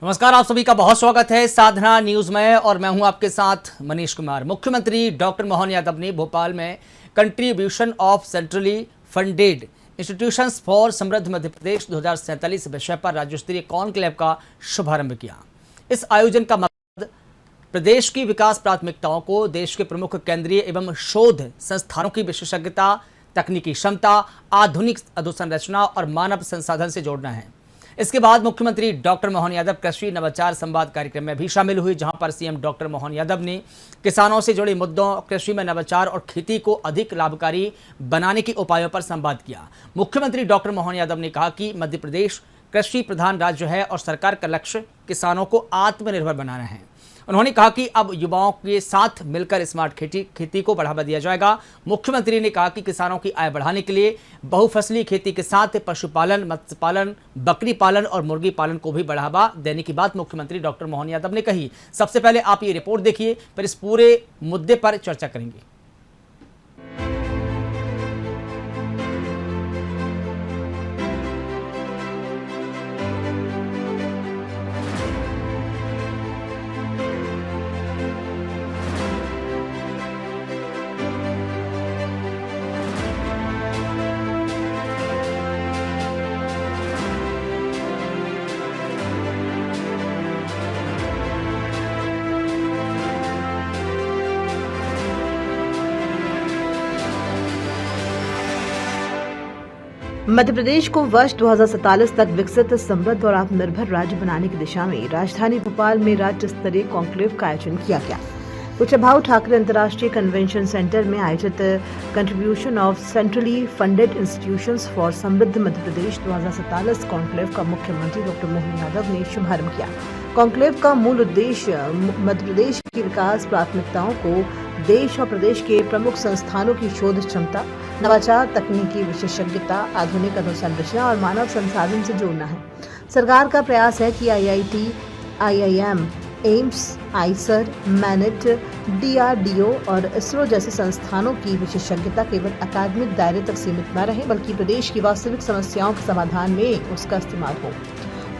नमस्कार, आप सभी का बहुत स्वागत है साधना न्यूज में और मैं हूं आपके साथ मनीष कुमार। मुख्यमंत्री डॉक्टर मोहन यादव ने भोपाल में contribution of centrally funded institutions for Samriddh Madhya प्रदेश 2047 विषय पर राज्य स्तरीय कॉन्क्लेव का शुभारंभ किया। इस आयोजन का मकसद प्रदेश की विकास प्राथमिकताओं को देश के प्रमुख केंद्रीय एवं शोध संस्थानों की विशेषज्ञता, तकनीकी क्षमता, आधुनिक अधोसंरचना और मानव संसाधन से जोड़ना है। इसके बाद मुख्यमंत्री डॉक्टर मोहन यादव कृषि नवाचार संवाद कार्यक्रम में भी शामिल हुई, जहां पर सीएम डॉक्टर मोहन यादव ने किसानों से जुड़े मुद्दों, कृषि में नवाचार और खेती को अधिक लाभकारी बनाने के उपायों पर संवाद किया। मुख्यमंत्री डॉक्टर मोहन यादव ने कहा कि मध्य प्रदेश कृषि प्रधान राज्य है और सरकार का लक्ष्य किसानों को आत्मनिर्भर बनाना है। उन्होंने कहा कि अब युवाओं के साथ मिलकर स्मार्ट खेती को बढ़ावा दिया जाएगा। मुख्यमंत्री ने कहा कि किसानों की आय बढ़ाने के लिए बहुफसली खेती के साथ पशुपालन, मत्स्य पालन, बकरी पालन और मुर्गी पालन को भी बढ़ावा देने की बात मुख्यमंत्री डॉक्टर मोहन यादव ने कही। सबसे पहले आप ये रिपोर्ट देखिए, फिर इस पूरे मुद्दे पर चर्चा करेंगे। मध्य प्रदेश को वर्ष 2047 तक विकसित, समृद्ध और आत्मनिर्भर राज्य बनाने की दिशा में राजधानी भोपाल में राज्य स्तरीय कॉन्क्लेव का आयोजन किया गया। कुशाभाऊ ठाकरे अंतर्राष्ट्रीय कन्वेंशन सेंटर में आयोजित contribution of centrally funded institutions for Samriddh Madhya Pradesh 2047 conclave का मुख्यमंत्री डॉक्टर मोहन यादव ने शुभारंभ किया। कॉन्क्लेव का मूल उद्देश्य मध्य प्रदेश की विकास प्राथमिकताओं को देश और प्रदेश के प्रमुख संस्थानों की शोध क्षमता, नवाचार, तकनीकी विशेषज्ञता, आधुनिक अधोसंरचना और मानव संसाधन से जोड़ना है। सरकार का प्रयास है कि IIT, IIM, AIIMS, Eicher, MANET, DRDO और इसरो जैसे संस्थानों की विशेषज्ञता केवल अकादमिक दायरे तक सीमित न रहे, बल्कि प्रदेश की वास्तविक समस्याओं के समाधान में उसका इस्तेमाल हो।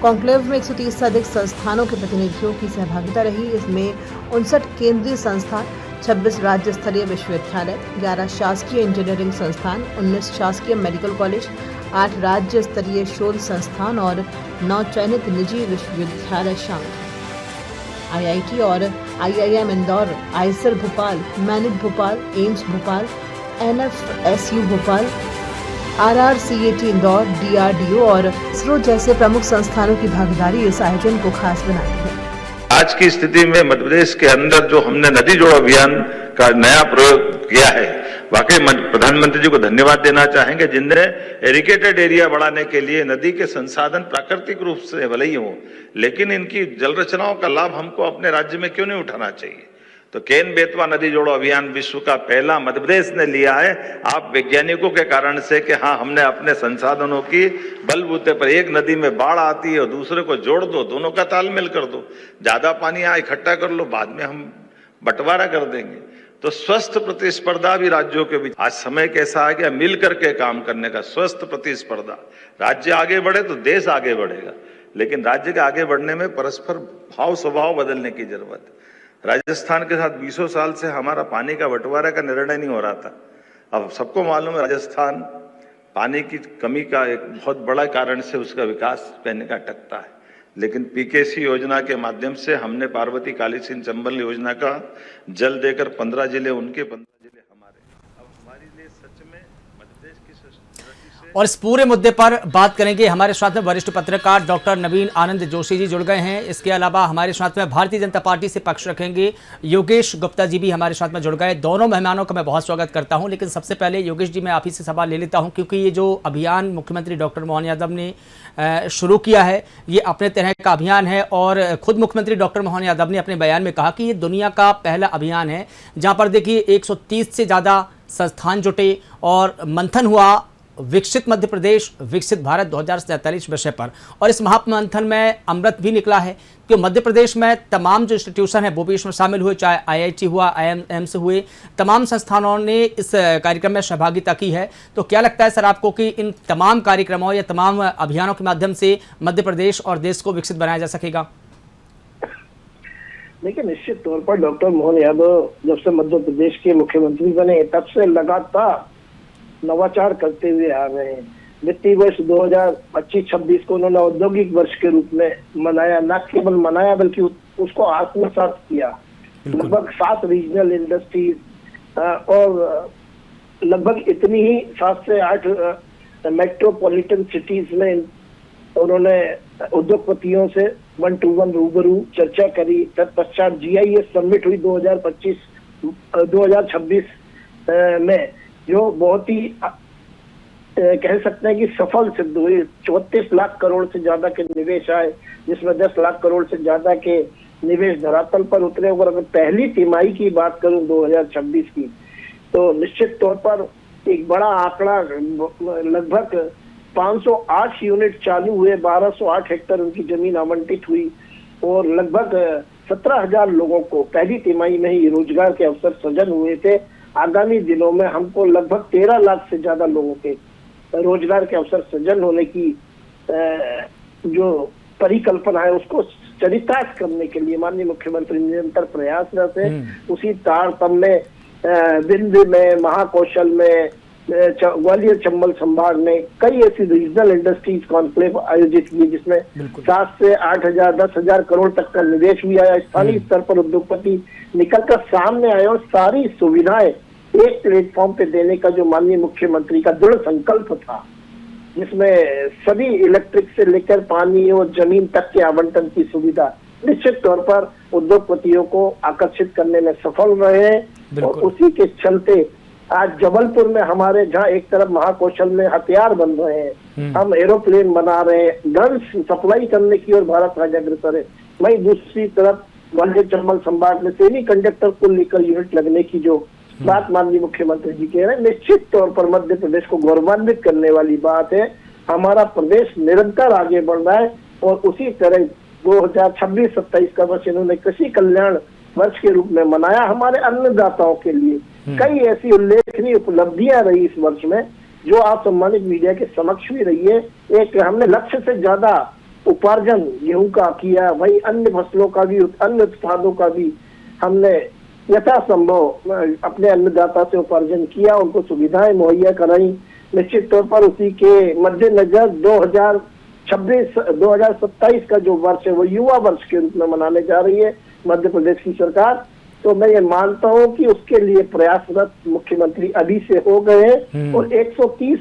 कॉन्क्लेव में 130 से अधिक संस्थानों के प्रतिनिधियों की सहभागिता रही। इसमें 59 केंद्रीय संस्थान, 26 राज्य स्तरीय विश्वविद्यालय, 11 शासकीय इंजीनियरिंग संस्थान, 19 शासकीय मेडिकल कॉलेज, 8 राज्य स्तरीय शोध संस्थान और 9 चयनित निजी विश्वविद्यालय शामिल हैं। आईआईटी और IIM Indore, IISER Bhopal, MANIT Bhopal, AIIMS Bhopal, NFSU Bhopal, RRCAT Indore, DRDO और इसरो जैसे प्रमुख संस्थानों की भागीदारी इस आयोजन को खास बनाती है। आज की स्थिति में मध्य प्रदेश के अंदर जो हमने नदी जोड़ो अभियान का नया प्रयोग किया है, वाकई प्रधानमंत्री जी को धन्यवाद देना चाहेंगे, जिनने एरिकेटेड एरिया बढ़ाने के लिए नदी के संसाधन प्राकृतिक रूप से भले ही हो, लेकिन इनकी जल रचनाओं का लाभ हमको अपने राज्य में क्यों नहीं उठाना चाहिए। तो केन बेतवा नदी जोड़ो अभियान विश्व का पहला मध्य प्रदेश ने लिया है। आप वैज्ञानिकों के कारण से कि हाँ, हमने अपने संसाधनों की बलबूते पर, एक नदी में बाढ़ आती है और दूसरे को जोड़ दो, दोनों का तालमेल कर दो, ज्यादा पानी आए इकट्ठा कर लो, बाद में हम बंटवारा कर देंगे। तो स्वस्थ प्रतिस्पर्धा भी राज्यों के बीच, आज समय कैसा आ गया, मिल करके काम करने का, स्वस्थ प्रतिस्पर्धा। राज्य आगे बढ़े तो देश आगे बढ़ेगा, लेकिन राज्य के आगे बढ़ने में परस्पर भाव स्वभाव बदलने की जरूरत है। राजस्थान के साथ 20 साल से हमारा पानी का बंटवारा का निर्णय नहीं हो रहा था। अब सबको मालूम है राजस्थान पानी की कमी का एक बहुत बड़ा कारण से उसका विकास पहले का अटकता है, लेकिन पीकेसी योजना के माध्यम से हमने पार्वती काली सिंध चंबल योजना का जल देकर 15 जिले उनके, 15 जिले हमारे। अब हमारे लिए सच में मध्य प्रदेश की और इस पूरे मुद्दे पर बात करेंगे। हमारे साथ में वरिष्ठ पत्रकार डॉक्टर नवीन आनंद जोशी जी जुड़ गए हैं। इसके अलावा हमारे साथ में भारतीय जनता पार्टी से पक्ष रखेंगे योगेश गुप्ता जी भी हमारे साथ में जुड़ गए। दोनों मेहमानों का मैं बहुत स्वागत करता हूं। लेकिन सबसे पहले योगेश जी, मैं आप ही से सवाल ले लेता हूं, क्योंकि ये जो अभियान मुख्यमंत्री डॉक्टर मोहन यादव ने शुरू किया है, ये अपने तरह का अभियान है और खुद मुख्यमंत्री डॉक्टर मोहन यादव ने अपने बयान में कहा कि ये दुनिया का पहला अभियान है जहाँ पर देखिए 130 से ज़्यादा संस्थान जुटे और मंथन हुआ विकसित मध्य प्रदेश विकसित भारत 2047 विषय पर। और इस महामंथन में अमृत भी निकला है कि मध्य प्रदेश में तमाम जो इंस्टीट्यूशन है वो भी इसमें शामिल हुए, चाहे आईआईटी हुआ, आईआईएम्स हुए, तमाम संस्थानों ने इस कार्यक्रम में सहभागिता की है। तो क्या लगता है सर आपको कि इन तमाम कार्यक्रमों या तमाम अभियानों के माध्यम से मध्य प्रदेश और देश को विकसित बनाया जा सकेगा? देखिए, निश्चित तौर पर डॉक्टर मोहन यादव जब से मध्य प्रदेश के मुख्यमंत्री बने तब से लगातार नवाचार करते हुए आ रहे हैं। वित्तीय वर्ष 2025-26 को उन्होंने औद्योगिक वर्ष के रूप में मनाया, न केवल मनाया बल्कि उसको आत्मसात किया। लगभग 7 रीजनल इंडस्ट्रीज और लगभग इतनी ही 7 से 8 मेट्रोपॉलिटन सिटीज में उन्होंने उद्योगपतियों से 1-to-1 रूबरू चर्चा करी। तत्पश्चात GIS समिट हुई 2026 में, जो बहुत ही कह सकते हैं कि सफल सिद्ध हुई। 34 लाख करोड़ से ज्यादा के निवेश आए, जिसमें 10 लाख करोड़ से ज्यादा के निवेश धरातल पर उतरे। और अगर पहली तिमाही की बात करूं 2026 की, तो निश्चित तौर पर एक बड़ा आंकड़ा, लगभग 508 यूनिट चालू हुए, 1208 हेक्टेयर उनकी जमीन आवंटित हुई और लगभग 17,000 लोगों को पहली तिमाही में ही रोजगार के अवसर सृजन हुए थे। आगामी दिनों में हमको लगभग 13 लाख से ज्यादा लोगों के रोजगार के अवसर सृजन होने की जो परिकल्पना है उसको चरितार्थ करने के लिए माननीय मुख्यमंत्री निरंतर प्रयासरत है। उसी तारतम्य में विंध्य में, महाकौशल में, ग्वालियर चंबल संभाग में कई ऐसी रीजनल इंडस्ट्रीज कॉन्क्लेव आयोजित किए, जिसमें 7 से 8,000 10,000 करोड़ तक का निवेश भी आया। स्थानीय स्तर पर उद्योगपति निकलकर सामने आए और सारी सुविधाएं एक प्लेटफॉर्म पे देने का जो माननीय मुख्यमंत्री का दृढ़ संकल्प था, जिसमें सभी इलेक्ट्रिक से लेकर पानी और जमीन तक के आवंटन की सुविधा निश्चित तौर पर उद्योगपतियों को आकर्षित करने में सफल रहे हैं। और उसी के चलते आज जबलपुर में हमारे, जहाँ एक तरफ महाकौशल में हथियार बन रहे हैं, हम एरोप्लेन बना रहे हैं, गन्स सप्लाई करने की ओर भारत राज्य अग्रसर है, वहीं दूसरी तरफ ग्वालियर चंबल संभाग में सेमी कंडक्टर को लेकर यूनिट लगने की जो बात माननीय मुख्यमंत्री जी कह रहे हैं, निश्चित तौर पर मध्य प्रदेश को गौरवान्वित करने वाली बात है। हमारा प्रदेश निरंतर आगे बढ़ रहा है और उसी तरह 2026-27 का वर्ष इन्होंने कृषि कल्याण वर्ष के रूप में मनाया। हमारे अन्नदाताओं के लिए कई ऐसी उल्लेखनीय उपलब्धियां रही इस वर्ष में, जो आप सम्मानित मीडिया के समक्ष भी रही है। एक, हमने लक्ष्य से ज्यादा उपार्जन गेहूं का किया, वही अन्य फसलों का भी, अन्य उत्पादों का भी हमने यथासंभव अपने अन्नदाता से उपार्जन किया, उनको सुविधाएं मुहैया कराई। निश्चित तौर पर उसी के मद्देनजर 2027 का जो वर्ष है वो युवा वर्ष के रूप में मनाने जा रही है मध्य प्रदेश की सरकार। तो मैं ये मानता हूँ कि उसके लिए प्रयासरत मुख्यमंत्री अभी से हो गए हैं और 130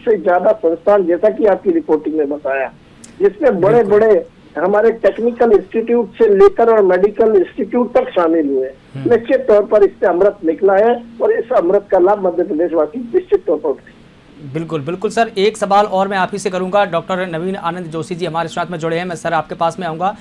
से ज्यादा संस्थान, जैसा कि आपकी रिपोर्टिंग में बताया, जिसमें बड़े बड़े हमारे टेक्निकल इंस्टीट्यूट से लेकर और मेडिकल इंस्टीट्यूट तक शामिल हुए। निश्चित तौर पर इससे अमृत निकला है और इस अमृत का लाभ मध्य प्रदेश वासी निश्चित तौर पर उठाएंगे। बिल्कुल बिल्कुल सर, एक सवाल और मैं आप ही से करूंगा। डॉक्टर नवीन आनंद जोशी जी हमारे साथ में जुड़े हैं, मैं सर आपके पास में आऊँगा।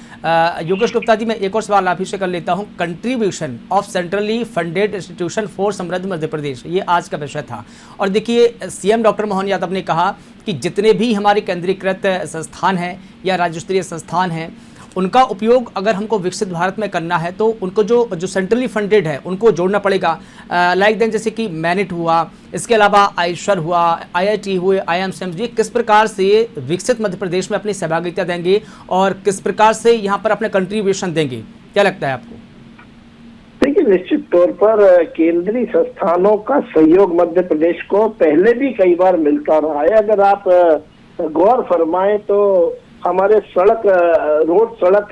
योगेश गुप्ता जी, मैं एक और सवाल आप ही से कर लेता हूं। Contribution of centrally funded institution for Samriddh Madhya प्रदेश, ये आज का विषय था। और देखिए, CM डॉक्टर मोहन यादव ने कहा कि जितने भी हमारे केंद्रीकृत संस्थान हैं या राज्य स्तरीय संस्थान हैं, उनका उपयोग अगर हमको विकसित भारत में करना है तो उनको जो सेंट्रली फंडेड है उनको जोड़ना पड़ेगा। लाइक देन जैसे कि मैनिट हुआ, इसके अलावा आयशर हुआ, IIT हुए, IIMSM, ये किस प्रकार से विकसित मध्य प्रदेश में अपनी सहभागिता देंगे और किस प्रकार से यहाँ पर अपने कंट्रीब्यूशन देंगे, क्या लगता है आपको? देखिए, निश्चित तौर पर केंद्रीय संस्थानों का सहयोग मध्य प्रदेश को पहले भी कई बार मिलता रहा है। अगर आप गौर फरमाएं तो हमारे रोड सड़क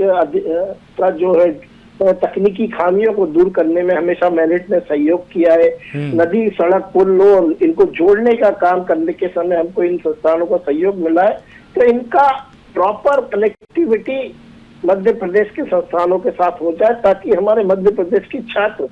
का जो है तकनीकी खामियों को दूर करने में हमेशा मैरिट ने सहयोग किया है। नदी, सड़क, पुल और इनको जोड़ने का काम करने के समय हमको इन संस्थानों का सहयोग मिला है। तो इनका प्रॉपर कनेक्टिविटी मध्य प्रदेश के संस्थानों के साथ हो जाए, ताकि हमारे मध्य प्रदेश की छात्र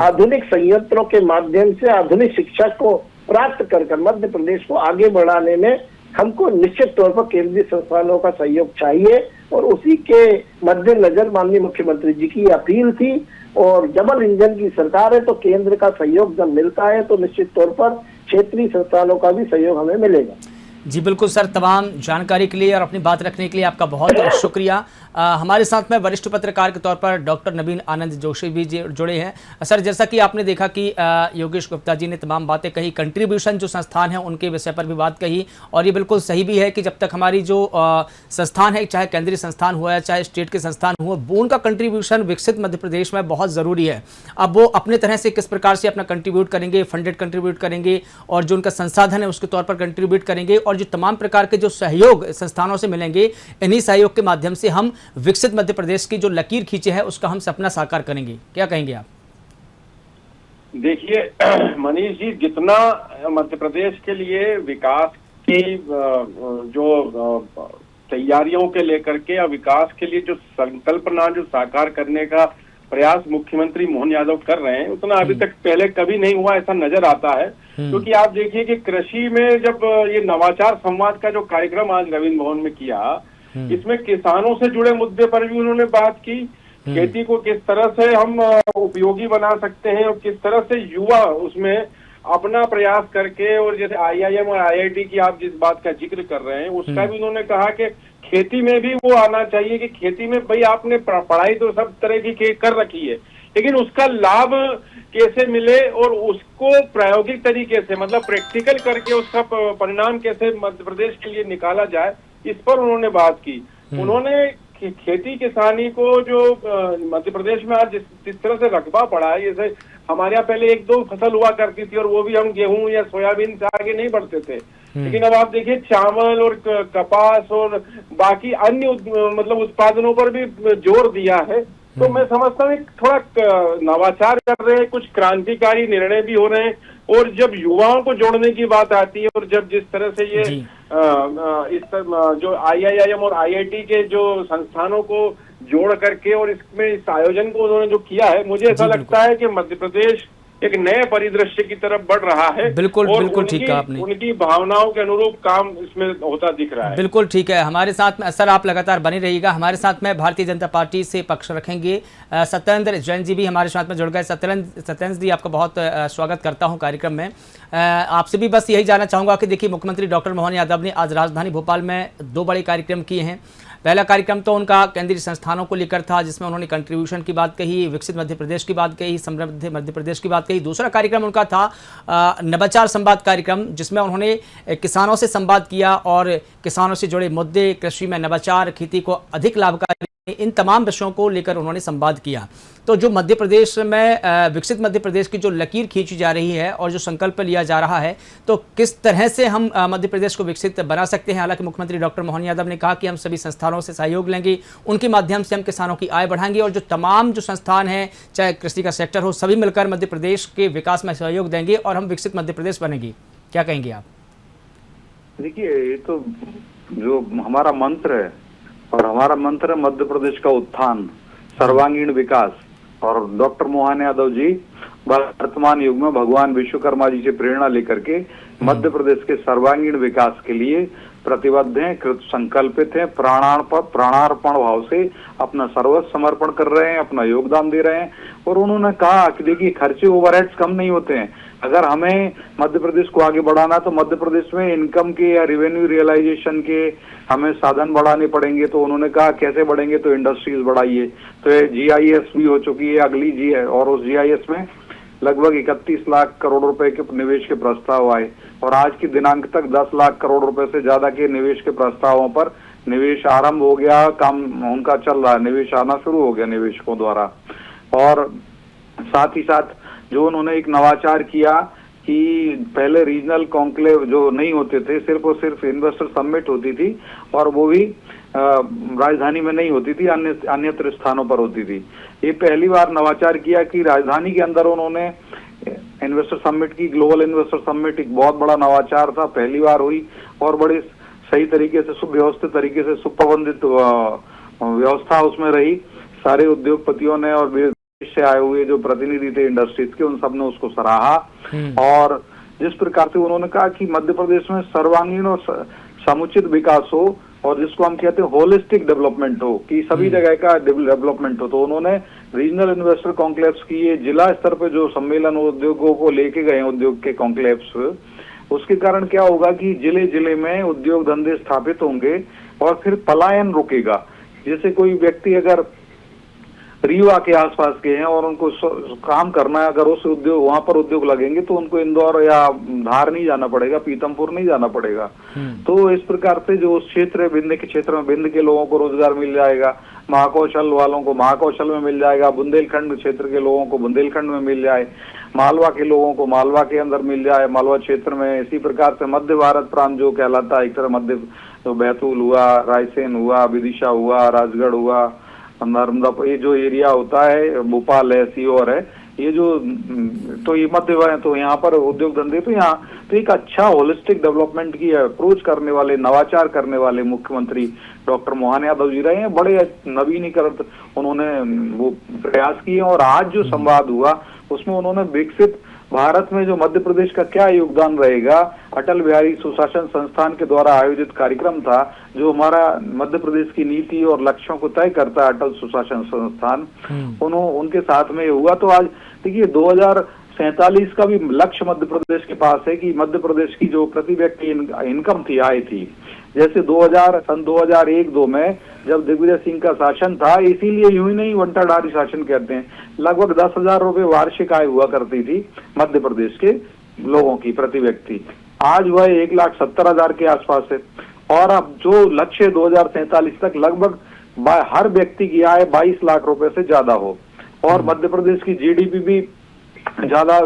आधुनिक संयंत्रों के माध्यम से आधुनिक शिक्षा को प्राप्त कर मध्य प्रदेश को आगे बढ़ाने में हमको निश्चित तौर पर केंद्रीय संस्थानों का सहयोग चाहिए। और उसी के मद्देनजर माननीय मुख्यमंत्री जी की अपील थी। और डबल इंजन की सरकार है, तो केंद्र का सहयोग जब मिलता है तो निश्चित तौर पर क्षेत्रीय संस्थानों का भी सहयोग हमें मिलेगा। जी बिल्कुल सर, तमाम जानकारी के लिए और अपनी बात रखने के लिए आपका बहुत शुक्रिया। हमारे साथ में वरिष्ठ पत्रकार के तौर पर डॉक्टर नवीन आनंद जोशी भी जुड़े हैं। सर, जैसा कि आपने देखा कि योगेश गुप्ता जी ने तमाम बातें कही, कंट्रीब्यूशन जो संस्थान है उनके विषय पर भी बात कही, और ये बिल्कुल सही भी है कि जब तक हमारी जो संस्थान है, चाहे केंद्रीय संस्थान हुआ या चाहे स्टेट के संस्थान हुआ, वो उनका कंट्रीब्यूशन विकसित मध्य प्रदेश में बहुत ज़रूरी है। अब वो अपने तरह से किस प्रकार से अपना कंट्रीब्यूट करेंगे, फंडेड कंट्रीब्यूट करेंगे, और जो उनका संसाधन है उसके तौर पर कंट्रीब्यूट करेंगे, और जो तमाम प्रकार के जो सहयोग संस्थानों से मिलेंगे, इन्हीं सहयोग के माध्यम से हम विकसित मध्य प्रदेश की जो लकीर खींचे है उसका हम सपना साकार करेंगे। क्या कहेंगे आप? देखिए मनीष जी, जितना मध्य प्रदेश के लिए विकास की जो तैयारियों के लेकर के या विकास के लिए जो संकल्पना जो साकार करने का प्रयास मुख्यमंत्री मोहन यादव कर रहे हैं, उतना अभी तक पहले कभी नहीं हुआ ऐसा नजर आता है। क्योंकि आप देखिए कि कृषि में जब ये नवाचार संवाद का जो कार्यक्रम आज रविंद्र भवन में किया, इसमें किसानों से जुड़े मुद्दे पर भी उन्होंने बात की, खेती को किस तरह से हम उपयोगी बना सकते हैं और किस तरह से युवा उसमें अपना प्रयास करके, और जैसे IIM और IIT की आप जिस बात का जिक्र कर रहे हैं उसका भी उन्होंने कहा कि खेती में भी वो आना चाहिए कि खेती में भाई आपने पढ़ाई तो सब तरह की कर रखी है, लेकिन उसका लाभ कैसे मिले और उसको प्रायोगिक तरीके से, मतलब प्रैक्टिकल करके उसका परिणाम कैसे मध्य प्रदेश के लिए निकाला जाए, इस पर उन्होंने बात की। उन्होंने खेती किसानी को जो मध्य प्रदेश में आज जिस तरह से रकबा पड़ा है, जैसे हमारे यहाँ पहले 1-2 फसल हुआ करती थी और वो भी हम गेहूं या सोयाबीन से आगे नहीं बढ़ते थे, लेकिन अब आप देखिए चावल और कपास और बाकी अन्य मतलब उत्पादनों पर भी जोर दिया है। तो मैं समझता हूँ थोड़ा नवाचार कर रहे हैं, कुछ क्रांतिकारी निर्णय भी हो रहे हैं, और जब युवाओं को जोड़ने की बात आती है और जब जिस तरह से ये इस जो IIM और IIT के जो संस्थानों को जोड़ करके और इसमें इस आयोजन को उन्होंने जो किया है, मुझे ऐसा लगता है कि मध्य प्रदेश एक नए परिदृश्य की तरफ बढ़ रहा है। बिल्कुल बिल्कुल ठीक कहा आपने। उनकी भावनाओं के अनुरूप काम इसमें होता दिख रहा है। बिल्कुल ठीक है। हमारे साथ में सर आप लगातार बने रहिएगा। हमारे साथ में भारतीय जनता पार्टी से पक्ष रखेंगे सत्येंद्र जैन जी भी हमारे साथ में जुड़ गए। सत्येंद्र जी, आपका बहुत स्वागत करता हूं कार्यक्रम में। आपसे भी बस यही जानना चाहूँगा कि देखिए, मुख्यमंत्री डॉक्टर मोहन यादव ने आज राजधानी भोपाल में 2 बड़े कार्यक्रम किए हैं। पहला कार्यक्रम तो उनका केंद्रीय संस्थानों को लेकर था, जिसमें उन्होंने कंट्रीब्यूशन की बात कही, विकसित मध्य प्रदेश की बात कही, समृद्ध मध्य प्रदेश की बात कही। दूसरा कार्यक्रम उनका था नवाचार संवाद कार्यक्रम, जिसमें उन्होंने किसानों से संवाद किया और किसानों से जुड़े मुद्दे, कृषि में नवाचार, खेती को अधिक लाभकारी, इन तमाम विषयों को लेकर उन्होंने संवाद किया। तो जो मध्य प्रदेश में विकसित मध्य प्रदेश की जो लकीर खींची जा रही है और जो संकल्प लिया जा रहा है, तो किस तरह से हम मध्य प्रदेश को विकसित बना सकते हैं। हालांकि मुख्यमंत्री डॉक्टर मोहन यादव ने कहा कि हम सभी संस्थानों से सहयोग लेंगे, उनके माध्यम से हम किसानों की आय बढ़ाएंगे, और जो तमाम जो संस्थान हैं, चाहे कृषि का सेक्टर हो, सभी मिलकर मध्य प्रदेश के विकास में सहयोग देंगे और हम विकसित मध्य प्रदेश बनेंगे। क्या कहेंगे आप? देखिए, ये तो जो हमारा मंत्र है, और हमारा मंत्र है मध्य प्रदेश का उत्थान, सर्वांगीण विकास। और डॉक्टर मोहन यादव जी वर्तमान युग में भगवान विश्वकर्मा जी से प्रेरणा लेकर के मध्य प्रदेश के सर्वांगीण विकास के लिए प्रतिबद्ध हैं, कृत संकल्पित हैं, प्राणार्पण भाव से अपना सर्वस्व समर्पण कर रहे हैं, अपना योगदान दे रहे हैं। और उन्होंने कहा कि देखिए, खर्चे ओवरहेड्स कम नहीं होते हैं। अगर हमें मध्य प्रदेश को आगे बढ़ाना तो मध्य प्रदेश में इनकम के या रेवेन्यू रियलाइजेशन के हमें साधन बढ़ाने पड़ेंगे। तो उन्होंने कहा कैसे बढ़ेंगे, तो इंडस्ट्रीज बढ़ाइए। तो ये GIS भी हो चुकी है, अगली GI, और उस GIS में लगभग 31 लाख करोड़ रुपए के निवेश के प्रस्ताव आए, और आज की दिनांक तक 10 लाख करोड़ रुपए से ज्यादा के निवेश के प्रस्तावों पर निवेश आरंभ हो गया, काम उनका चल रहा है, निवेश आना शुरू हो गया निवेशकों द्वारा। और साथ ही साथ जो उन्होंने एक नवाचार किया कि पहले रीजनल कॉन्क्लेव जो नहीं होते थे, सिर्फ और सिर्फ इन्वेस्टर समिट होती थी, और वो भी राजधानी में नहीं होती थी, अन्यत्र स्थानों पर होती थी। ये पहली बार नवाचार किया कि राजधानी के अंदर उन्होंने इन्वेस्टर समिट की। ग्लोबल इन्वेस्टर समिट एक बहुत बड़ा नवाचार था, पहली बार हुई, और बड़ी सही तरीके से, सुव्यवस्थित तरीके से, सुप्रबंधित व्यवस्था उसमें रही। सारे उद्योगपतियों ने और विदेश से आए हुए जो प्रतिनिधि थे इंडस्ट्रीज के, उन सब ने उसको सराहा। और जिस प्रकार से उन्होंने कहा कि मध्य प्रदेश में सर्वांगीण और समुचित विकास हो, और जिसको हम कहते हैं होलिस्टिक डेवलपमेंट हो, कि सभी जगह का डेवलपमेंट हो। तो उन्होंने रीजनल इन्वेस्टर कॉन्क्लेव्स किए, जिला स्तर पे जो सम्मेलन उद्योगों को लेके गए उद्योग के कॉन्क्लेव्स, उसके कारण क्या होगा कि जिले जिले में उद्योग धंधे स्थापित होंगे और फिर पलायन रुकेगा। जैसे कोई व्यक्ति अगर रीवा के आसपास के हैं और उनको काम करना है, अगर उस उद्योग वहां पर उद्योग लगेंगे तो उनको इंदौर या धार नहीं जाना पड़ेगा, पीतमपुर नहीं जाना पड़ेगा। तो इस प्रकार से जो उस क्षेत्र है, बिंद के क्षेत्र में बिंद के लोगों को रोजगार मिल जाएगा, महाकौशल वालों को महाकौशल में मिल जाएगा, बुंदेलखंड क्षेत्र के लोगों को बुंदेलखंड में मिल जाए, मालवा के लोगों को मालवा के अंदर मिल जाए, मालवा क्षेत्र में। इसी प्रकार से मध्य भारत प्रांत जो कहलाता है, एक तरह मध्य तो बैतूल हुआ, रायसेन हुआ, विदिशा हुआ, राजगढ़ हुआ, नर्मदा, ये जो एरिया होता है, भोपाल है, सीहोर है, ये जो तो ये मध्य है, तो यहाँ पर उद्योग धंधे तो यहाँ तो एक अच्छा होलिस्टिक डेवलपमेंट की अप्रोच करने वाले, नवाचार करने वाले मुख्यमंत्री डॉक्टर मोहन यादव जी रहे हैं। बड़े नवीनीकरण उन्होंने वो प्रयास किए और आज जो संवाद हुआ उसमें उन्होंने विकसित भारत में जो मध्य प्रदेश का क्या योगदान रहेगा, अटल बिहारी सुशासन संस्थान के द्वारा आयोजित कार्यक्रम था जो हमारा मध्य प्रदेश की नीति और लक्ष्यों को तय करता है, अटल सुशासन संस्थान, उनके साथ में हुआ। तो आज देखिए 2047 का भी लक्ष्य मध्य प्रदेश के पास है कि मध्य प्रदेश की जो प्रति व्यक्ति इनकम थी, आय थी, जैसे सन 2001-2 में जब दिग्विजय सिंह का शासन था, इसीलिए यूं ही नहीं वंटाधारी शासन कहते हैं, लगभग 10,000 रुपए वार्षिक आय हुआ करती थी मध्य प्रदेश के लोगों की प्रति व्यक्ति। आज वह 1,70,000 के आसपास है और अब जो लक्ष्य 2047 तक लगभग हर व्यक्ति की आय 22 लाख रुपए से ज्यादा हो और मध्य प्रदेश की जीडीपी भी ज्यादा,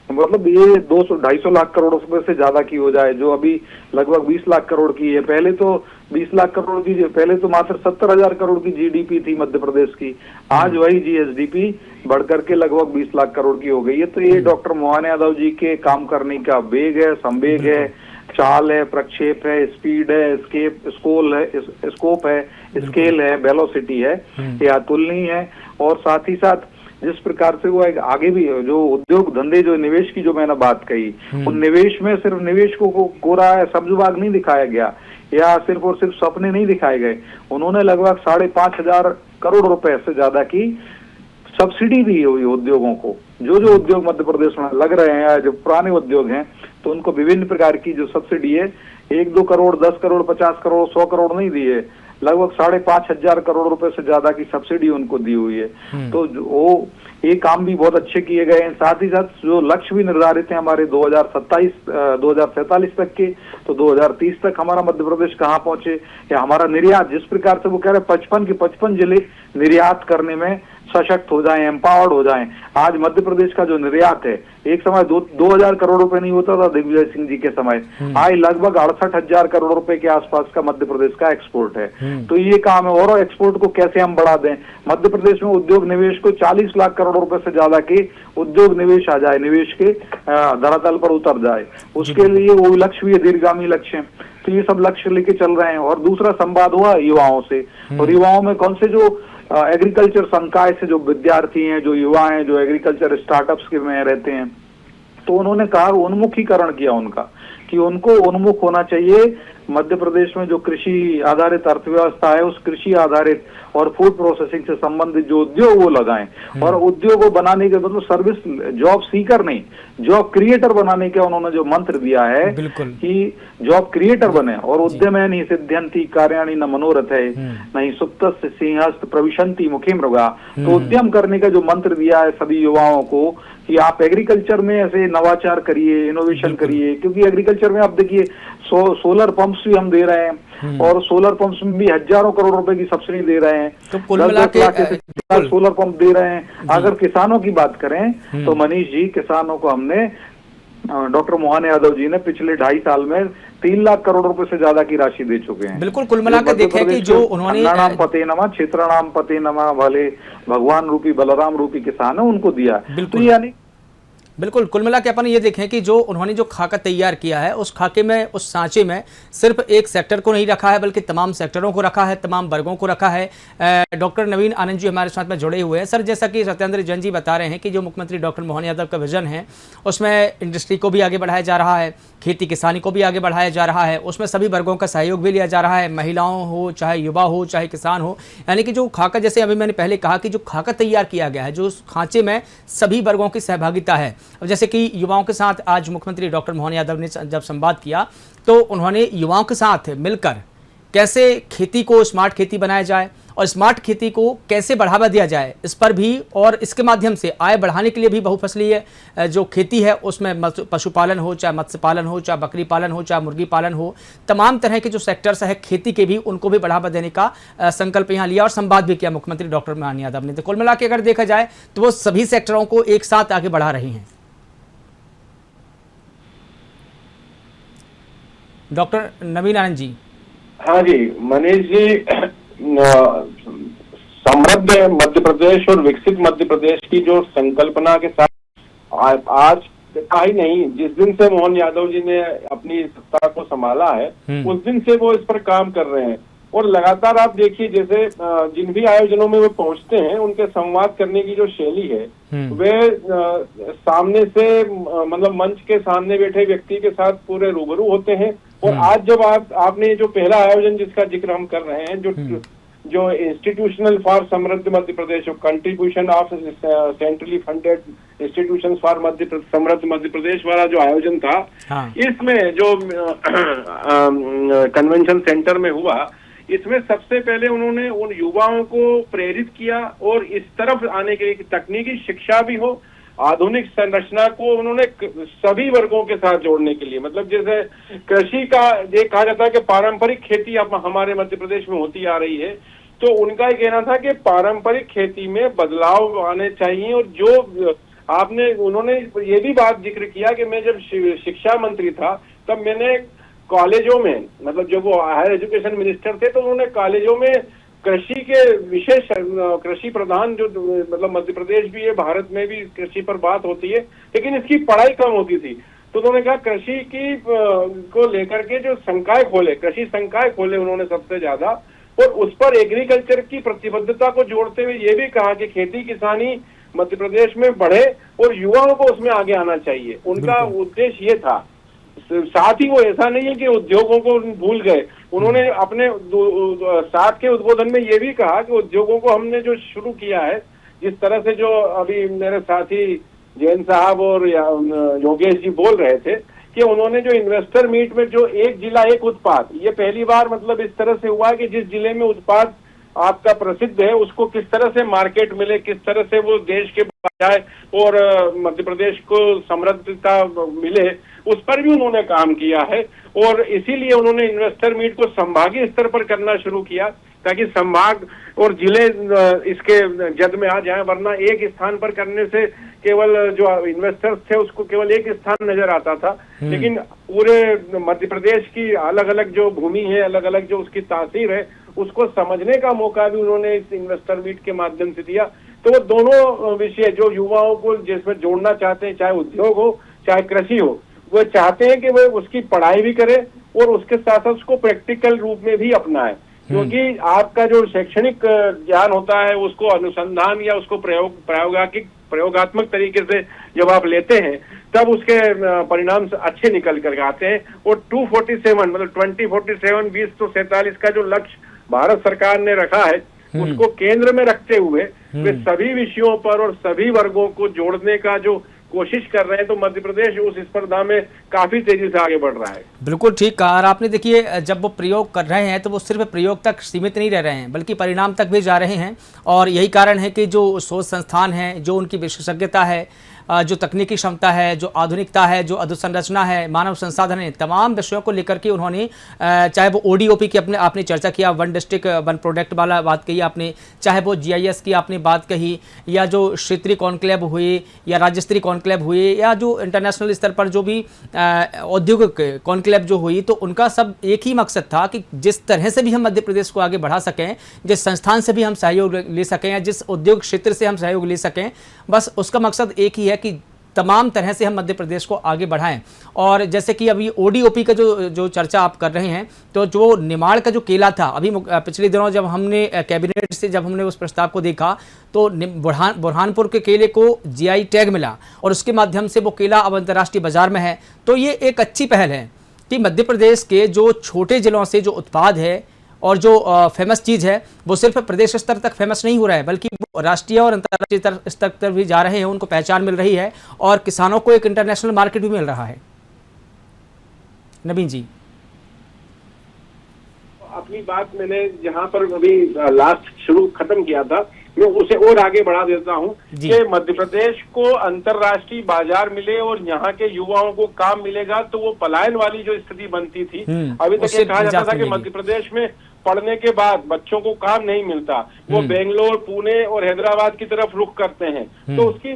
मतलब ये 200-250 लाख करोड़ रुपए से ज्यादा की हो जाए, जो अभी लगभग 20 लाख करोड़ की है। पहले तो 20 लाख करोड़ की, पहले तो मात्र 70,000 करोड़ की जीडीपी थी मध्य प्रदेश की, आज वही जीएसडीपी बढ़कर के लगभग 20 लाख करोड़ की हो गई है। तो ये डॉक्टर मोहन यादव जी के काम करने का वेग है, संवेग है, चाल है, प्रक्षेप है, स्पीड है, स्कोप है, स्केल है, वेलोसिटी है, ये अतुलनीय है। और साथ ही साथ जिस प्रकार से वो आगे भी जो उद्योग धंधे, जो निवेश की जो मैंने बात कही, उन निवेश में सिर्फ निवेश को कोरा सब्जबाग नहीं दिखाया गया या सिर्फ और सिर्फ सपने नहीं दिखाए गए, उन्होंने लगभग 5,500 करोड़ रुपए से ज्यादा की सब्सिडी दी हुई उद्योगों को। जो उद्योग मध्य प्रदेश में लग रहे हैं, जो पुराने उद्योग हैं, तो उनको विभिन्न प्रकार की जो सब्सिडी है, 1-2 करोड़, 10 करोड़, 50 करोड़, 100 करोड़ नहीं दिए, लगभग 5,500 करोड़ रुपए से ज्यादा की सब्सिडी उनको दी हुई है। तो वो ये काम भी बहुत अच्छे किए गए हैं। साथ ही साथ जो लक्ष्य भी निर्धारित हैं हमारे 2047 तक के, तो 2030 तक हमारा मध्य प्रदेश कहाँ पहुंचे, या हमारा निर्यात, जिस प्रकार से वो कह रहे हैं 55 के 55 जिले निर्यात करने में सशक्त हो जाएं, एम्पावर्ड हो जाएं। आज मध्य प्रदेश का जो निर्यात है, एक समय 2,000 करोड़ रुपए नहीं होता था दिग्विजय सिंह जी के समय, आज लगभग 68,000 करोड़ रुपए के आसपास का मध्य प्रदेश का एक्सपोर्ट है। तो ये काम है, और एक्सपोर्ट को कैसे हम बढ़ा दें, मध्य प्रदेश में उद्योग निवेश को 40 लाख करोड़ रुपए से ज्यादा के उद्योग निवेश आ जाए, निवेश के धरातल पर उतर जाए, उसके लिए वो लक्ष्य भी दीर्घगामी लक्ष्य है। तो ये सब लक्ष्य लेके चल रहे हैं। और दूसरा संवाद हुआ युवाओं से, और युवाओं में कौन से जो एग्रीकल्चर संकाय से जो विद्यार्थी हैं, जो युवा हैं, जो एग्रीकल्चर स्टार्टअप्स के में रहते हैं, तो उन्होंने कहा, उन्मुखीकरण किया उनका, कि उनको उन्मुख होना चाहिए। मध्य प्रदेश में जो कृषि आधारित अर्थव्यवस्था है, उस कृषि आधारित और फूड प्रोसेसिंग से संबंधित जो उद्योग वो लगाएं, और उद्योग को बनाने के मतलब सर्विस, जॉब सीकर नहीं, जॉब क्रिएटर बनाने का उन्होंने जो मंत्र दिया है कि जॉब क्रिएटर बने। और उद्यमैन ही सिद्ध्यन्ति कार्याणि न मनोरथ है, नहीं सुप्तस्य सिंहस्थ प्रविशन्ति मुखे मृगा। तो उद्यम करने का जो मंत्र दिया है सभी युवाओं को कि आप एग्रीकल्चर में ऐसे नवाचार करिए, इनोवेशन करिए, क्योंकि एग्रीकल्चर में आप देखिए सोलर पंप्स भी हम दे रहे हैं, और सोलर पंप्स में भी हजारों करोड़ रुपए की सब्सिडी दे रहे हैं, तो कुल मिला के सोलर पंप दे रहे हैं। अगर किसानों की बात करें तो मनीष जी, किसानों को हमने, डॉक्टर मोहन यादव जी ने पिछले 2.5 साल में 3 लाख करोड़ रुपए से ज्यादा की राशि दे चुके हैं। बिल्कुल, कुल मिलाकर देखें कि जो उन्होंने नाम पते नमा, क्षेत्रनाम पते नमा वाले भगवान रूपी बलराम रूपी किसान है, उनको दिया। तो यानी बिल्कुल, कुल मिला के अपन ये देखें कि जो उन्होंने जो खाका तैयार किया है, उस खाके में, उस सांचे में सिर्फ एक सेक्टर को नहीं रखा है, बल्कि तमाम सेक्टरों को रखा है, तमाम वर्गों को रखा है। डॉक्टर नवीन आनंद जी हमारे साथ में जुड़े हुए हैं। सर, जैसा कि सत्येंद्र जैन जी बता रहे हैं कि जो मुख्यमंत्री डॉक्टर मोहन यादव का विजन है, उसमें इंडस्ट्री को भी आगे बढ़ाया जा रहा है, खेती किसानी को भी आगे बढ़ाया जा रहा है, उसमें सभी वर्गों का सहयोग भी लिया जा रहा है, महिलाओं हो, चाहे युवा हो, चाहे किसान हो। यानी कि जो खाका, जैसे अभी मैंने पहले कहा कि जो खाका तैयार किया गया है, जो उस खांचे में सभी वर्गों की सहभागिता है। अब जैसे कि युवाओं के साथ आज मुख्यमंत्री डॉक्टर मोहन यादव ने जब संवाद किया, तो उन्होंने युवाओं के साथ मिलकर कैसे खेती को स्मार्ट खेती बनाया जाए और स्मार्ट खेती को कैसे बढ़ावा दिया जाए, इस पर भी, और इसके माध्यम से आय बढ़ाने के लिए भी बहुफसलीय जो खेती है उसमें पशुपालन हो, चाहे मत्स्य पालन हो, चाहे बकरी पालन हो, चाहे मुर्गी पालन हो, तमाम तरह के जो सेक्टर्स है खेती के भी, उनको भी बढ़ावा देने का संकल्प यहाँ लिया और संवाद भी किया मुख्यमंत्री डॉक्टर मोहन यादव ने। तो कुल मिला के अगर देखा जाए तो वो सभी सेक्टरों को एक साथ आगे बढ़ा रही हैं। डॉक्टर नवीन आनंद जी। हाँ जी मनीष जी, समृद्ध मध्य प्रदेश और विकसित मध्य प्रदेश की जो संकल्पना के साथ आज ही नहीं, जिस दिन से मोहन यादव जी ने अपनी सत्ता को संभाला है उस दिन से वो इस पर काम कर रहे हैं। और लगातार आप देखिए, जैसे जिन भी आयोजनों में वो पहुंचते हैं उनके संवाद करने की जो शैली है वे सामने से, मतलब मंच के सामने बैठे व्यक्ति के साथ पूरे रूबरू होते हैं। और आज जब आपने जो पहला आयोजन जिसका जिक्र हम कर रहे हैं, जो institutional for Samriddh Madhya Pradesh, contribution of centrally funded institutions for Samriddh Madhya प्रदेश वाला जो आयोजन था, इसमें जो कन्वेंशन सेंटर में हुआ, इसमें सबसे पहले उन्होंने उन युवाओं को प्रेरित किया और इस तरफ आने के लिए तकनीकी शिक्षा भी हो, आधुनिक संरचना को उन्होंने सभी वर्गों के साथ जोड़ने के लिए, मतलब जैसे कृषि का ये कहा जाता है कि पारंपरिक खेती अब हमारे मध्य प्रदेश में होती आ रही है, तो उनका ये कहना था कि पारंपरिक खेती में बदलाव आने चाहिए। और जो उन्होंने ये भी बात जिक्र किया कि मैं जब शिक्षा मंत्री था तब मैंने कॉलेजों में, मतलब जब वो हायर एजुकेशन मिनिस्टर थे, तो उन्होंने कॉलेजों में कृषि के विशेष, कृषि प्रधान जो मतलब मध्य प्रदेश भी है, भारत में भी कृषि पर बात होती है, लेकिन इसकी पढ़ाई कम होती थी। तो उन्होंने कहा कृषि की को लेकर के जो संकाय खोले, कृषि संकाय खोले उन्होंने सबसे ज्यादा, और उस पर एग्रीकल्चर की प्रतिबद्धता को जोड़ते हुए ये भी कहा कि खेती किसानी मध्य प्रदेश में बढ़े और युवाओं को उसमें आगे आना चाहिए। उनका उद्देश्य ये था। साथ ही वो ऐसा नहीं है कि उद्योगों को भूल गए, उन्होंने अपने साथ के उद्बोधन में ये भी कहा कि उद्योगों को हमने जो शुरू किया है, जिस तरह से जो अभी मेरे साथी जैन साहब और योगेश जी बोल रहे थे कि उन्होंने जो इन्वेस्टर मीट में जो एक जिला एक उत्पाद, ये पहली बार मतलब इस तरह से हुआ कि जिस जिले में उत्पाद आपका प्रसिद्ध है उसको किस तरह से मार्केट मिले, किस तरह से वो देश के जाए और मध्य प्रदेश को समृद्धता मिले, उस पर भी उन्होंने काम किया है। और इसीलिए उन्होंने इन्वेस्टर मीट को संभागीय स्तर पर करना शुरू किया ताकि संभाग और जिले इसके जद में आ जाएं, वरना एक स्थान पर करने से केवल जो इन्वेस्टर्स थे उसको केवल एक स्थान नजर आता था, लेकिन पूरे मध्य प्रदेश की अलग अलग जो भूमि है, अलग अलग जो उसकी तासीर है, उसको समझने का मौका भी उन्होंने इस इन्वेस्टर मीट के माध्यम से दिया। तो वो दोनों विषय जो युवाओं को जिसमें जोड़ना चाहते हैं, चाहे उद्योग हो चाहे कृषि हो, वो चाहते हैं कि वो उसकी पढ़ाई भी करे और उसके साथ साथ उसको प्रैक्टिकल रूप में भी अपनाए, क्योंकि आपका जो शैक्षणिक ज्ञान होता है उसको अनुसंधान या उसको प्रयोगात्मक तरीके से जब आप लेते हैं तब उसके परिणाम अच्छे निकल कर आते हैं। और 247 मतलब 2047 2047 का जो लक्ष्य भारत सरकार ने रखा है उसको केंद्र में रखते हुए वे सभी विषयों पर और सभी वर्गों को जोड़ने का जो कोशिश कर रहे हैं, तो मध्य प्रदेश उस स्पर्धा में काफी तेजी से आगे बढ़ रहा है। बिल्कुल ठीक कहा। और आपने देखिए, जब वो प्रयोग कर रहे हैं तो वो सिर्फ प्रयोग तक सीमित नहीं रह रहे हैं बल्कि परिणाम तक भी जा रहे हैं। और यही कारण है कि जो शोध संस्थान है, जो उनकी विशेषज्ञता है, जो तकनीकी क्षमता है, जो आधुनिकता है, जो अधोसंरचना है, मानव संसाधन है, तमाम विषयों को लेकर के उन्होंने, चाहे वो ODOP की आपने चर्चा किया, 1 डिस्ट्रिक्ट 1 प्रोडक्ट वाला बात कही आपने, चाहे वो GIS की आपने बात कही, या जो क्षेत्रीय कॉन्क्लेव हुए या राज्य स्तरीय कॉन्क्लेव हुए, या जो इंटरनेशनल स्तर पर जो भी औद्योगिक कॉन्क्लेव जो हुई, तो उनका सब एक ही मकसद था कि जिस तरह से भी हम मध्य प्रदेश को आगे बढ़ा सकें, जिस संस्थान से भी हम सहयोग ले सकें या जिस उद्योग क्षेत्र से हम सहयोग ले सकें, बस उसका मकसद एक ही है कि तमाम तरह से हम मध्य प्रदेश को आगे बढ़ाएं। और जैसे कि अभी ODOP का जो चर्चा आप कर रहे हैं, तो जो निमाड़ का जो केला था, अभी पिछले दिनों जब हमने कैबिनेट से जब हमने उस प्रस्ताव को देखा तो बुरहानपुर के केले को GI टैग मिला और उसके माध्यम से वो केला अब अंतर्राष्ट्रीय बाजार में है। तो ये एक अच्छी पहल है कि मध्य प्रदेश के जो छोटे जिलों से जो उत्पाद है और जो फेमस चीज़ है वो सिर्फ प्रदेश स्तर तक फेमस नहीं हो रहा है, बल्कि वो राष्ट्रीय और अंतर्राष्ट्रीय स्तर तक भी जा रहे हैं, उनको पहचान मिल रही है और किसानों को एक इंटरनेशनल मार्केट भी मिल रहा है। नवीन जी, अपनी बात मैंने जहां पर अभी लास्ट शुरू खत्म किया था, मैं उसे और आगे बढ़ा देता हूं कि मध्य प्रदेश को अंतर्राष्ट्रीय बाजार मिले और यहाँ के युवाओं को काम मिलेगा तो वो पलायन वाली जो स्थिति बनती थी, अभी तक ये कहा जाता था कि मध्य प्रदेश में पढ़ने के बाद बच्चों को काम नहीं मिलता, वो बेंगलोर, पुणे और हैदराबाद की तरफ रुख करते हैं, तो उसकी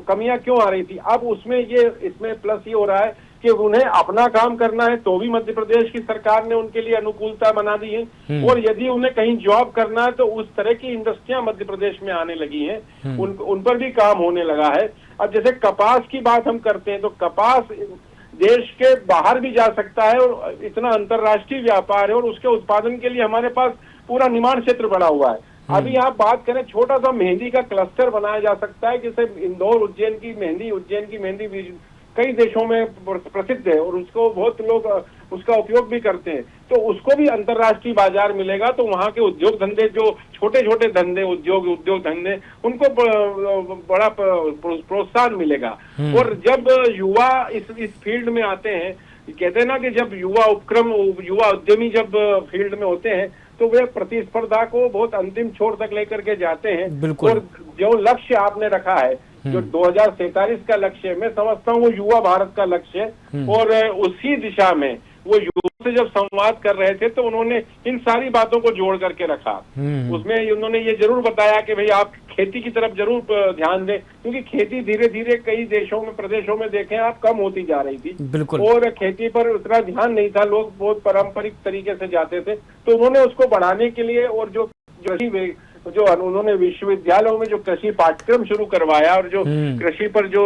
कमियां क्यों आ रही थी। अब उसमें इसमें प्लस ये हो रहा है कि उन्हें अपना काम करना है तो भी मध्य प्रदेश की सरकार ने उनके लिए अनुकूलता बना दी है, और यदि उन्हें कहीं जॉब करना है तो उस तरह की इंडस्ट्रियां मध्य प्रदेश में आने लगी हैं, उन पर भी काम होने लगा है। अब जैसे कपास की बात हम करते हैं तो कपास देश के बाहर भी जा सकता है और इतना अंतर्राष्ट्रीय व्यापार है, और उसके उत्पादन के लिए हमारे पास पूरा निर्माण क्षेत्र बना हुआ है। अभी आप बात करें, छोटा सा मेहंदी का क्लस्टर बनाया जा सकता है, जैसे इंदौर उज्जैन की मेहंदी भी कई देशों में प्रसिद्ध है और उसको बहुत लोग उसका उपयोग भी करते हैं, तो उसको भी अंतर्राष्ट्रीय बाजार मिलेगा तो वहाँ के उद्योग धंधे, जो छोटे छोटे धंधे उद्योग धंधे, उनको बड़ा प्रोत्साहन मिलेगा। और जब युवा इस फील्ड में आते हैं, कहते हैं ना कि जब युवा उद्यमी जब फील्ड में होते हैं तो वे प्रतिस्पर्धा को बहुत अंतिम छोर तक लेकर के जाते हैं। और जो लक्ष्य आपने रखा है, जो 2047 का लक्ष्य है, मैं समझता हूँ वो युवा भारत का लक्ष्य है, और उसी दिशा में वो युवा से जब संवाद कर रहे थे तो उन्होंने इन सारी बातों को जोड़ करके रखा। उसमें उन्होंने ये जरूर बताया कि भाई आप खेती की तरफ जरूर ध्यान दें, क्योंकि खेती धीरे धीरे कई देशों में, प्रदेशों में देखें आप, कम होती जा रही थी और खेती पर उतना ध्यान नहीं था, लोग बहुत पारंपरिक तरीके से जाते थे। तो उन्होंने उसको बढ़ाने के लिए, और जो उन्होंने विश्वविद्यालयों में जो कृषि पाठ्यक्रम शुरू करवाया और जो कृषि पर जो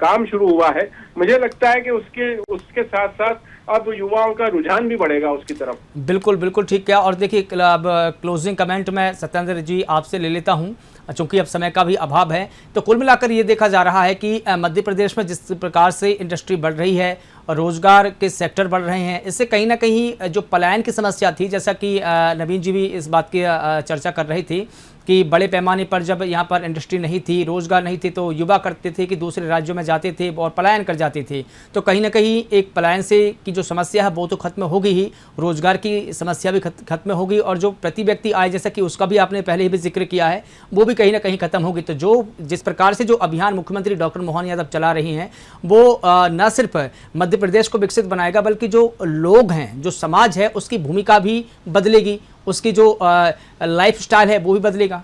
काम शुरू हुआ है, मुझे लगता है कि उसके साथ साथ अब युवाओं का रुझान भी बढ़ेगा उसकी तरफ। बिल्कुल बिल्कुल ठीक है। और देखिए, अब क्लोजिंग कमेंट मैं सत्येंद्र जी आपसे ले लेता हूं, चूंकि अब समय का भी अभाव है। तो कुल मिलाकर ये देखा जा रहा है कि मध्य प्रदेश में जिस प्रकार से इंडस्ट्री बढ़ रही है और रोजगार के सेक्टर बढ़ रहे हैं, इससे कहीं ना कहीं जो पलायन की समस्या थी, जैसा कि नवीन जी भी इस बात की चर्चा कर रही थी कि बड़े पैमाने पर जब यहाँ पर इंडस्ट्री नहीं थी, रोजगार नहीं थे, तो युवा करते थे कि दूसरे राज्यों में जाते थे और पलायन कर जाते थे। तो कहीं ना कहीं एक पलायन से की जो समस्या है वो तो खत्म होगी ही, रोजगार की समस्या भी खत्म होगी, और जो प्रति व्यक्ति आय, जैसा कि उसका भी आपने पहले ही भी जिक्र किया है, वो भी कहीं ना कहीं खत्म होगी। तो जो जिस प्रकार से जो अभियान मुख्यमंत्री डॉक्टर मोहन यादव चला रही हैं, वो न सिर्फ मध्य प्रदेश को विकसित बनाएगा, बल्कि जो लोग हैं, जो समाज है, उसकी भूमिका भी बदलेगी, उसकी जो लाइफ स्टाइल है वो भी बदलेगा।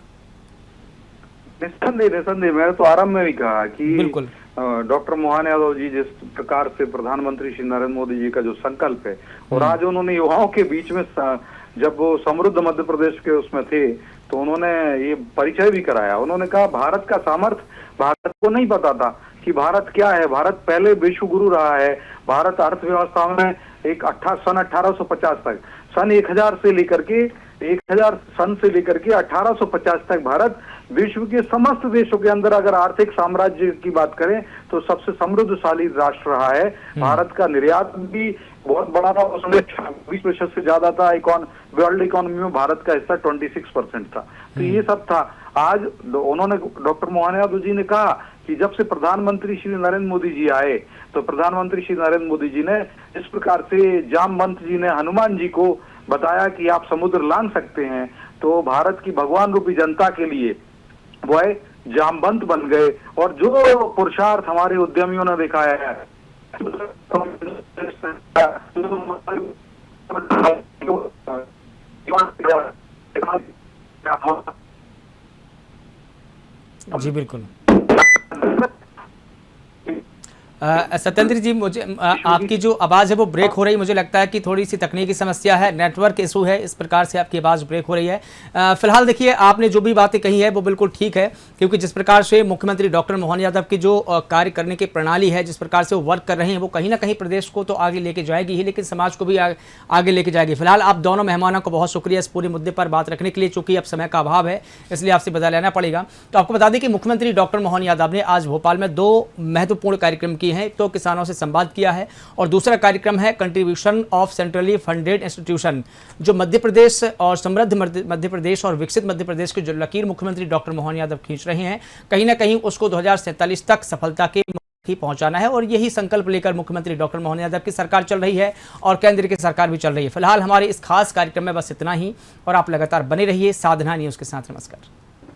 निस्संदेह मैंने तो आरंभ में भी कहा कि डॉक्टर मोहन यादव जी जिस प्रकार से प्रधानमंत्री श्री नरेंद्र मोदी जी का जो संकल्प है, और आज उन्होंने युवाओं के बीच में जब वो समृद्ध मध्य प्रदेश के उसमें थे तो उन्होंने ये परिचय भी कराया। उन्होंने कहा भारत का सामर्थ्य भारत को नहीं पता था कि भारत क्या है। भारत पहले विश्व गुरु रहा है। भारत अर्थव्यवस्था में एक सन 1850 तक, सन 1000 से लेकर के 1000 सन से लेकर के 1850 तक भारत विश्व के समस्त देशों के अंदर अगर आर्थिक साम्राज्य की बात करें तो सबसे समृद्धशाली राष्ट्र रहा है। भारत का निर्यात भी बहुत बड़ा था, उसमें 20% से ज्यादा था। वर्ल्ड इकोनॉमी में भारत का हिस्सा 26% था। तो ये सब था। आज उन्होंने, डॉक्टर मोहन यादव जी ने कहा कि जब से प्रधानमंत्री श्री नरेंद्र मोदी जी आए तो प्रधानमंत्री श्री नरेंद्र मोदी जी ने इस प्रकार से जामवंत जी ने हनुमान जी को बताया कि आप समुद्र लांघ सकते हैं, तो भारत की भगवान रूपी जनता के लिए वह जामवंत बन गए। और जो पुरुषार्थ हमारे उद्यमियों ने दिखाया है, जी बिल्कुल। सत्येंद्र जी, मुझे आपकी जो आवाज़ है वो ब्रेक हो रही है। मुझे लगता है कि थोड़ी सी तकनीकी समस्या है, नेटवर्क इशू है, इस प्रकार से आपकी आवाज़ ब्रेक हो रही है। फिलहाल देखिए, आपने जो भी बातें कही है वो बिल्कुल ठीक है, क्योंकि जिस प्रकार से मुख्यमंत्री डॉक्टर मोहन यादव की जो कार्य करने की प्रणाली है, जिस प्रकार से वो वर्क कर रहे हैं, वो कहीं ना कहीं प्रदेश को तो आगे लेके जाएगी ही, लेकिन समाज को भी आगे लेके जाएगी। फिलहाल आप दोनों मेहमानों को बहुत शुक्रिया इस पूरे मुद्दे पर बात रखने के लिए। चूंकि अब समय का अभाव है इसलिए आपसे विदा लेना पड़ेगा। तो आपको बता दें कि मुख्यमंत्री डॉक्टर मोहन यादव ने आज भोपाल में 2 महत्वपूर्ण कार्यक्रम किए हैं। तो किसानों से संवाद किया है और दूसरा कार्यक्रम है contribution of centrally funded institution, जो मध्य प्रदेश और समृद्ध मध्य प्रदेश और विकसित मध्य प्रदेश की जो लकीर मुख्यमंत्री डॉक्टर मोहन यादव खींच रहे हैं, कहीं ना कहीं उसको 2047 तक सफलता के ही पहुंचाना है और यही संकल्प लेकर मुख्यमंत्री डॉक्टर मोहन यादव की सरकार चल रही है और केंद्र की सरकार भी चल रही है। फिलहाल हमारे इस खास कार्यक्रम में बस इतना ही और आप लगातार बने रहिए साधना न्यूज़ के साथ। नमस्कार।